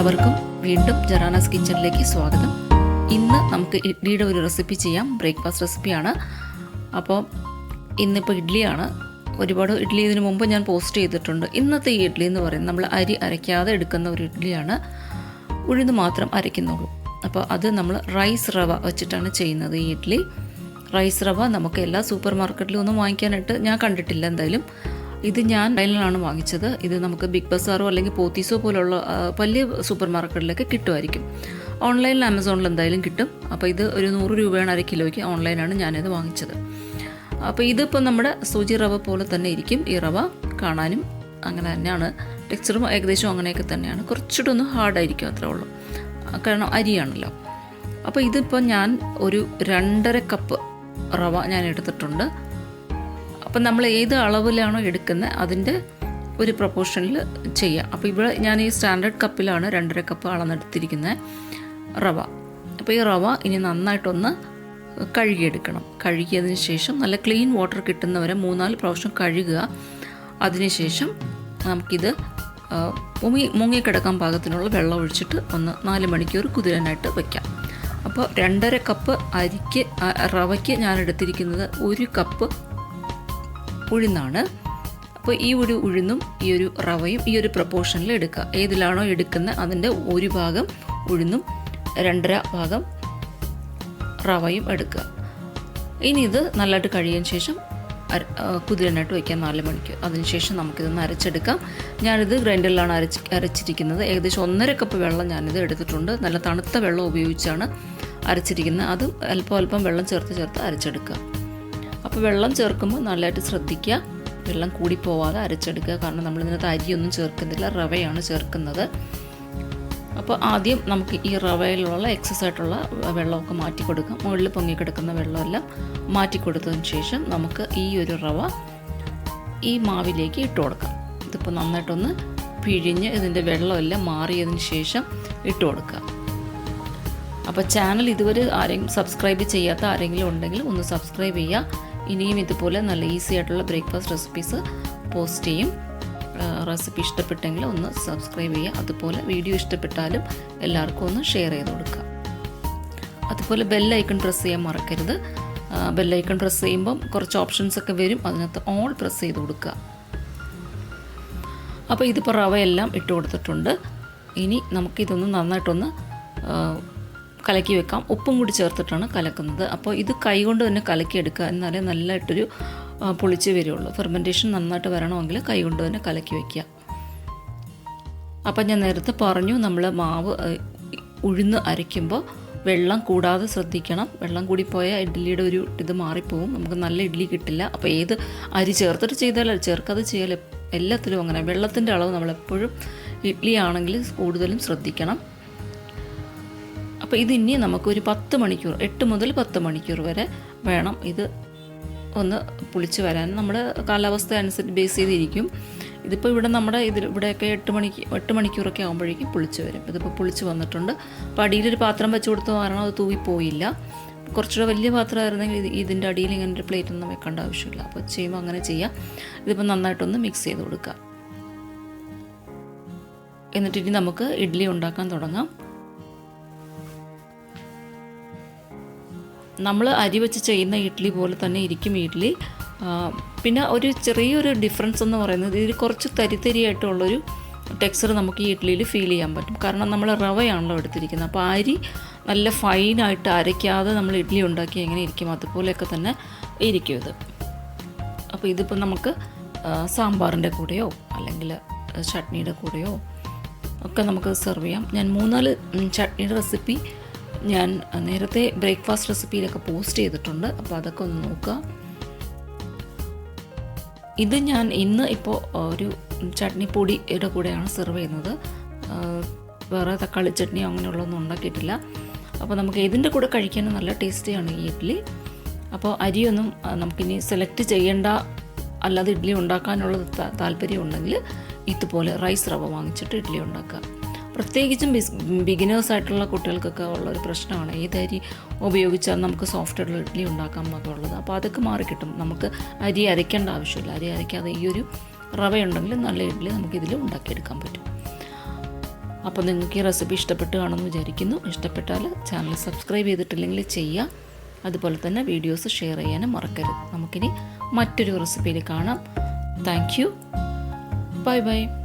എല്ലാവർക്കും വീണ്ടും ജെറാനാസ് കിച്ചണിലേക്ക് സ്വാഗതം. ഇന്ന് നമുക്ക് ഇഡ്ലിയുടെ ഒരു റെസിപ്പി ചെയ്യാം. ബ്രേക്ക്ഫാസ്റ്റ് റെസിപ്പിയാണ്. അപ്പോൾ ഇന്നിപ്പോൾ ഇഡ്ലിയാണ്. ഒരുപാട് ഇഡ്ലി ഇതിനു മുമ്പ് ഞാൻ പോസ്റ്റ് ചെയ്തിട്ടുണ്ട്. ഇന്നത്തെ ഈ ഇഡ്ലി എന്ന് പറയുന്നത് നമ്മൾ അരി അരയ്ക്കാതെ എടുക്കുന്ന ഒരു ഇഡ്ലിയാണ്. ഉഴുന്ന് മാത്രം അരയ്ക്കുന്നുള്ളൂ. അപ്പോൾ അത് നമ്മൾ റൈസ് റവ വെച്ചിട്ടാണ് ചെയ്യുന്നത്. ഈ ഇഡ്ലി റൈസ് റവ നമുക്ക് എല്ലാ സൂപ്പർ മാർക്കറ്റിലും ഒന്നും വാങ്ങിക്കാനായിട്ട് ഞാൻ കണ്ടിട്ടില്ല. എന്തായാലും ഇത് ഞാൻ ഓൺലൈനിലാണ് വാങ്ങിച്ചത്. ഇത് നമുക്ക് ബിഗ് ബസാറോ അല്ലെങ്കിൽ പോത്തീസോ പോലുള്ള വലിയ സൂപ്പർ മാർക്കറ്റിലൊക്കെ കിട്ടുമായിരിക്കും. ഓൺലൈനിൽ ആമസോണിൽ എന്തായാലും കിട്ടും. അപ്പോൾ ഇത് ഒരു 100 രൂപയാണ് 1 കിലോയ്ക്ക്. ഓൺലൈനാണ് ഞാനിത് വാങ്ങിച്ചത്. അപ്പോൾ ഇതിപ്പോൾ നമ്മുടെ സൂചി റവ പോലെ തന്നെ ഇരിക്കും. ഈ റവ കാണാനും അങ്ങനെ തന്നെയാണ്. ടെക്സ്ചറും ഏകദേശം അങ്ങനെയൊക്കെ തന്നെയാണ്. കുറച്ചുകൂടെ ഹാർഡായിരിക്കും, അത്രേ ഉള്ളൂ. കാരണം അരിയാണല്ലോ. അപ്പോൾ ഇതിപ്പോൾ ഞാൻ ഒരു 2.5 കപ്പ് റവ ഞാൻ എടുത്തിട്ടുണ്ട്. അപ്പം നമ്മൾ ഏത് അളവിലാണോ എടുക്കുന്നത് അതിൻ്റെ ഒരു പ്രൊപ്പോർഷനിൽ ചെയ്യുക. അപ്പോൾ ഇവിടെ ഞാൻ ഈ സ്റ്റാൻഡേർഡ് കപ്പിലാണ് 2.5 കപ്പ് അളന്നെടുത്തിരിക്കുന്നത് റവ. അപ്പോൾ ഈ റവ ഇനി നന്നായിട്ടൊന്ന് കഴുകിയെടുക്കണം. കഴുകിയതിന് ശേഷം നല്ല ക്ലീൻ വാട്ടർ കിട്ടുന്നവരെ 3-4 പ്രാവശ്യം കഴുകുക. അതിനുശേഷം നമുക്കിത് മുങ്ങിക്കിടക്കാൻ പാകത്തിനുള്ള വെള്ളം ഒഴിച്ചിട്ട് ഒന്ന് 4 മണിക്കൂർ കുതിരാനായിട്ട് വയ്ക്കാം. അപ്പോൾ 2.5 കപ്പ് റവയ്ക്ക് ഞാൻ എടുത്തിരിക്കുന്നത് 1 കപ്പ് ഉഴുന്നാണ്. അപ്പോൾ ഈ ഒരു ഉഴുന്നും ഈ ഒരു റവയും ഈ ഒരു പ്രൊപ്പോർഷനിൽ എടുക്കുക. ഏതിലാണോ എടുക്കുന്നത് അതിൻ്റെ 1 ഭാഗം ഉഴുന്നും 2.5 ഭാഗം റവയും എടുക്കുക. ഇനി ഇത് നല്ലതായിട്ട് കഴിയാൻ ശേഷം കുതിരാനായിട്ട് വയ്ക്കാം 4 മണിക്കൂർ. അതിനുശേഷം നമുക്കിതൊന്ന് അരച്ചെടുക്കാം. ഞാനിത് ഗ്രൈൻഡറിലാണ് അരച്ചിരിക്കുന്നത്. ഏകദേശം 1.5 കപ്പ് വെള്ളം ഞാനിത് എടുത്തിട്ടുണ്ട്. നല്ല തണുത്ത വെള്ളം ഉപയോഗിച്ചാണ് അരച്ചിരിക്കുന്നത്. അതും അല്പം വെള്ളം ചേർത്ത് അരച്ചെടുക്കുക. അപ്പോൾ വെള്ളം ചേർക്കുമ്പോൾ നല്ലതായിട്ട് ശ്രദ്ധിക്കുക, വെള്ളം കൂടി പോവാതെ അരച്ചെടുക്കുക. കാരണം നമ്മളിതിനകത്ത് അരിയൊന്നും ചേർക്കുന്നില്ല, റവയാണ് ചേർക്കുന്നത്. അപ്പോൾ ആദ്യം നമുക്ക് ഈ റവയിലുള്ള എക്സസ് ആയിട്ടുള്ള വെള്ളമൊക്കെ മാറ്റി കൊടുക്കാം. മുകളിൽ പൊങ്ങിക്കിടക്കുന്ന വെള്ളമെല്ലാം മാറ്റി കൊടുത്തതിന് ശേഷം നമുക്ക് ഈ ഒരു റവ ഈ മാവിലേക്ക് ഇട്ട് കൊടുക്കാം. ഇതിപ്പോൾ നന്നായിട്ടൊന്ന് പിഴിഞ്ഞ് ഇതിൻ്റെ വെള്ളമെല്ലാം മാറിയതിന് ശേഷം ഇട്ട് കൊടുക്കുക. അപ്പോൾ ചാനൽ ഇതുവരെ ആരെങ്കിലും സബ്സ്ക്രൈബ് ചെയ്യാത്ത ആരെങ്കിലും ഉണ്ടെങ്കിൽ ഒന്ന് സബ്സ്ക്രൈബ് ചെയ്യുക. ഇനിയും ഇതുപോലെ നല്ല ഈസി ആയിട്ടുള്ള ബ്രേക്ക്ഫാസ്റ്റ് റെസിപ്പീസ് പോസ്റ്റ് ചെയ്യും. റെസിപ്പി ഇഷ്ടപ്പെട്ടെങ്കിൽ ഒന്ന് സബ്സ്ക്രൈബ് ചെയ്യുക. അതുപോലെ വീഡിയോ ഇഷ്ടപ്പെട്ടാലും എല്ലാവർക്കും ഒന്ന് ഷെയർ ചെയ്ത് കൊടുക്കുക. അതുപോലെ ബെല്ലൈക്കൺ പ്രസ് ചെയ്യാൻ മറക്കരുത്. ബെല്ലൈക്കൺ പ്രസ് ചെയ്യുമ്പം കുറച്ച് ഓപ്ഷൻസ് ഒക്കെ വരും. അതിനകത്ത് ഓൾ പ്രസ് ചെയ്ത് കൊടുക്കുക. അപ്പോൾ ഇതിപ്പോൾ റവയെല്ലാം ഇട്ട് കൊടുത്തിട്ടുണ്ട്. ഇനി നമുക്കിതൊന്ന് നന്നായിട്ടൊന്ന് കലക്കി വെക്കാം. ഉപ്പും കൂടി ചേർത്തിട്ടാണ് കലക്കുന്നത്. അപ്പോൾ ഇത് കൈകൊണ്ട് തന്നെ കലക്കിയെടുക്കുക. എന്നാലേ നല്ലതായിട്ടൊരു പൊളിച്ച് വരുള്ളൂ. ഫെർമെൻറ്റേഷൻ നന്നായിട്ട് വരണമെങ്കിൽ കൈകൊണ്ട് തന്നെ കലക്കി വയ്ക്കുക. അപ്പം ഞാൻ നേരത്തെ പറഞ്ഞു, നമ്മൾ മാവ് ഉഴുന്ന് അരയ്ക്കുമ്പോൾ വെള്ളം കൂടാതെ ശ്രദ്ധിക്കണം. വെള്ളം കൂടി പോയാൽ ഇഡ്ഡലിയുടെ ഒരു ഇത് മാറിപ്പോവും. നമുക്ക് നല്ല ഇഡ്ഡലി കിട്ടില്ല. അപ്പോൾ ഏത് അരി ചേർത്തിട്ട് ചെയ്താലും ചേർക്കാതെ ചെയ്യാലും എല്ലാത്തിലും അങ്ങനെ വെള്ളത്തിൻ്റെ അളവ് നമ്മളെപ്പോഴും ഇഡ്ഡലി ആണെങ്കിൽ കൂടുതലും ശ്രദ്ധിക്കണം. അപ്പോൾ ഇതിനി നമുക്കൊരു 10 മണിക്കൂർ 8 മുതൽ 10 മണിക്കൂർ വരെ വേണം ഇത് ഒന്ന് പുളിച്ച് വരാൻ. നമ്മുടെ കാലാവസ്ഥ അനുസരിച്ച് ബേസ് ചെയ്തിരിക്കും. ഇതിപ്പോൾ ഇവിടെ നമ്മുടെ ഇവിടെയൊക്കെ 8 മണിക്കൂറൊക്കെ ആകുമ്പോഴേക്കും പുളിച്ച് വരും. ഇതിപ്പോൾ പുളിച്ച് വന്നിട്ടുണ്ട്. അപ്പോൾ അടിയിലൊരു പാത്രം വെച്ച് കൊടുത്ത കാരണം അത് തൂവിപ്പോയില്ല. കുറച്ചുകൂടെ വലിയ പാത്രമായിരുന്നെങ്കിൽ ഇതിൻ്റെ അടിയിൽ ഇങ്ങനെ ഒരു പ്ലേറ്റ് ഒന്നും വെക്കേണ്ട ആവശ്യമില്ല. അപ്പോൾ ചെയ്യുമ്പോൾ അങ്ങനെ ചെയ്യാം. ഇതിപ്പോൾ നന്നായിട്ടൊന്ന് മിക്സ് ചെയ്ത് കൊടുക്കുക. എന്നിട്ടിനി നമുക്ക് ഇഡ്ഡലി ഉണ്ടാക്കാൻ തുടങ്ങാം. നമ്മൾ അരി വെച്ച് ചെയ്യുന്ന ഇഡ്ഡലി പോലെ തന്നെ ഇരിക്കും ഇഡ്ഡലി. പിന്നെ ഒരു ചെറിയൊരു ഡിഫറൻസ് എന്ന് പറയുന്നത് ഇതിൽ കുറച്ച് തരിതരിയായിട്ടുള്ളൊരു ടെക്സ്ചർ നമുക്ക് ഈ ഇഡ്ഡലിയിൽ ഫീൽ ചെയ്യാൻ പറ്റും. കാരണം നമ്മൾ റവയാണല്ലോ എടുത്തിരിക്കുന്നത്. അപ്പോൾ അരി നല്ല ഫൈനായിട്ട് അരയ്ക്കാതെ നമ്മൾ ഇഡ്ഡലി ഉണ്ടാക്കി എങ്ങനെ ഇരിക്കും അതുപോലെയൊക്കെ തന്നെ ഇരിക്കും ഇത്. അപ്പോൾ ഇതിപ്പോൾ നമുക്ക് സാമ്പാറിൻ്റെ കൂടെയോ അല്ലെങ്കിൽ ചട്നിയുടെ കൂടെയോ ഒക്കെ നമുക്ക് സെർവ് ചെയ്യാം. ഞാൻ 3-4 ചട്നിയുടെ റെസിപ്പി ഞാൻ നേരത്തെ ബ്രേക്ക്ഫാസ്റ്റ് റെസിപ്പിയിലൊക്കെ പോസ്റ്റ് ചെയ്തിട്ടുണ്ട്. അപ്പോൾ അതൊക്കെ ഒന്ന് നോക്കുക. ഇത് ഞാൻ ഇന്ന് ഇപ്പോൾ ഒരു ചട്നി പൊടിയുടെ കൂടെയാണ് സെർവ് ചെയ്യുന്നത്. വേറെ തക്കാളി ചട്നിയോ അങ്ങനെയുള്ളതൊന്നും ഉണ്ടാക്കിയിട്ടില്ല. അപ്പോൾ നമുക്ക് ഇതിൻ്റെ കൂടെ കഴിക്കാനും നല്ല ടേസ്റ്റിയാണ് ഈ ഇഡ്ഡലി. അപ്പോൾ അരിയൊന്നും നമുക്കിനി സെലക്ട് ചെയ്യേണ്ട. അല്ലാതെ ഇഡ്ഡലി ഉണ്ടാക്കാനുള്ള താല്പര്യം ഉണ്ടെങ്കിൽ ഇതുപോലെ റൈസ് റവ വാങ്ങിച്ചിട്ട് ഇഡ്ഡലി ഉണ്ടാക്കുക. പ്രത്യേകിച്ചും ബിഗിനേഴ്സായിട്ടുള്ള കുട്ടികൾക്കൊക്കെ ഉള്ളൊരു പ്രശ്നമാണ് ഏത് അരി ഉപയോഗിച്ചാൽ നമുക്ക് സോഫ്റ്റ് ആയിട്ടുള്ള ഇഡ്ഡലി ഉണ്ടാക്കാൻ എന്നൊക്കെ ഉള്ളത്. അപ്പോൾ അതൊക്കെ മാറിക്കിട്ടും. നമുക്ക് അരി അരയ്ക്കേണ്ട ആവശ്യമില്ല. അരി അരയ്ക്കാതെ ഈ ഒരു റവയുണ്ടെങ്കിൽ നല്ല ഇഡ്ഡലി നമുക്കിതിൽ ഉണ്ടാക്കിയെടുക്കാൻ പറ്റും. അപ്പോൾ നിങ്ങൾക്ക് ഈ റെസിപ്പി ഇഷ്ടപ്പെട്ട് കാണുമെന്ന് വിചാരിക്കുന്നു. ഇഷ്ടപ്പെട്ടാൽ ചാനൽ സബ്സ്ക്രൈബ് ചെയ്തിട്ടില്ലെങ്കിൽ ചെയ്യുക. അതുപോലെ തന്നെ വീഡിയോസ് ഷെയർ ചെയ്യാനും മറക്കരുത്. നമുക്കിനി മറ്റൊരു റെസിപ്പിയിൽ കാണാം. Thank you. Bye bye.